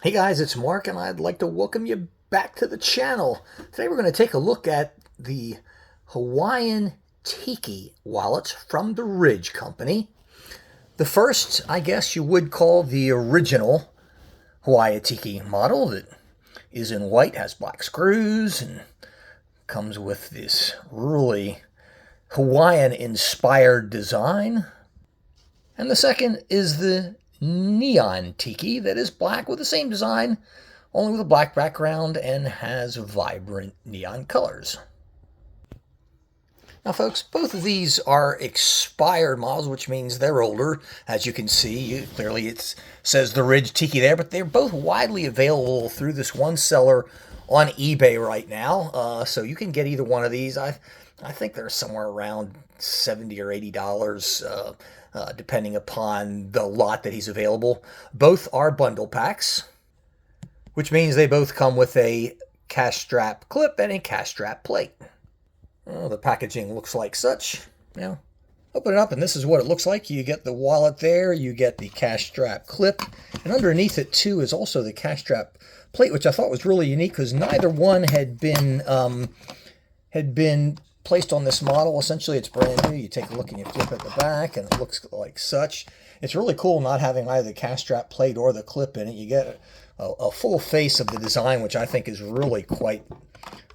Hey guys, it's Mark and I'd like to welcome you back to the channel. Today we're going to take a look at the Hawaiian Tiki wallets from the Ridge Company. The first, I guess you would call the original Hawaiian Tiki model that is in white, has black screws, and comes with this really Hawaiian-inspired design. And the second is the Neon Tiki that is black with the same design, only with a black background and has vibrant neon colors. Now folks, both of these are expired models, which means they're older. As you can see, clearly it says the Ridge Tiki there, but they're both widely available through this one seller on eBay right now. So you can get either one of these. I think they're somewhere around $70 or $80, depending upon the lot that he's available. Both are bundle packs, which means they both come with a cash strap clip and a cash strap plate. Well, the packaging looks like such. Now, open it up, and this is what it looks like. You get the wallet there, you get the cash strap clip, and underneath it, too, is also the cash strap plate, which I thought was really unique because neither one had been placed on this model. Essentially, it's brand new. You take a look and you flip at the back, and it looks like such. It's really cool not having either the cash strap plate or the clip in it. You get a full face of the design, which I think is really quite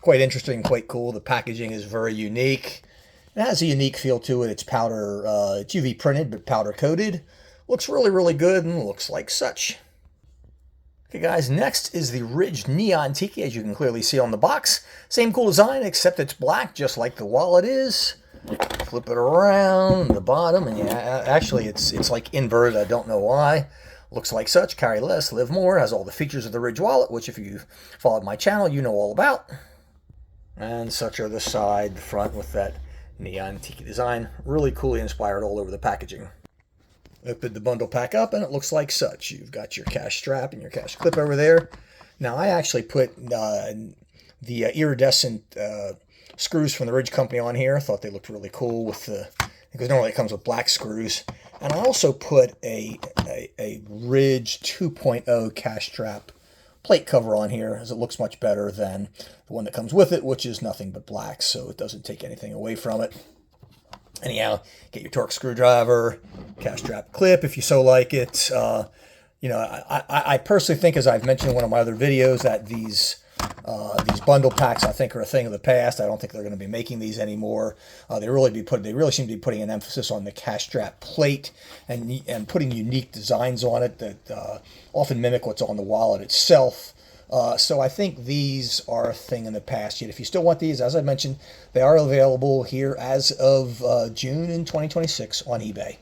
interesting, quite cool. The packaging is very unique. It has a unique feel to it. It's powder, it's UV printed, but powder coated. Looks really, really good and looks like such. Okay guys, next is the Ridge Neon Tiki, as you can clearly see on the box. Same cool design, except it's black, just like the wallet is. Flip it around the bottom, and yeah, actually it's like inverted. I don't know why. Looks like such. Carry less, live more. Has all the features of the Ridge wallet, which if you've followed my channel, you know all about. And such are the side, the front with that Neon Tiki design. Really coolly inspired all over the packaging. Open the bundle pack up, and it looks like such. You've got your cash strap and your cash clip over there. Now, I actually put the iridescent screws from the Ridge Company on here. I thought they looked really cool with because normally it comes with black screws. And I also put a Ridge 2.0 cash strap plate cover on here, as it looks much better than the one that comes with it, which is nothing but black, so it doesn't take anything away from it. Anyhow, get your Torx screwdriver, cash strap clip if you so like it. I personally think, as I've mentioned in one of my other videos, that these bundle packs, I think, are a thing of the past. I don't think they're going to be making these anymore. They really seem to be putting an emphasis on the cash strap plate and putting unique designs on it that often mimic what's on the wallet itself. So I think these are a thing in the past. Yet if you still want these, as I mentioned, they are available here as of June in 2026 on eBay.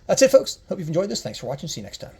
That's it, folks. Hope you've enjoyed this. Thanks for watching. See you next time.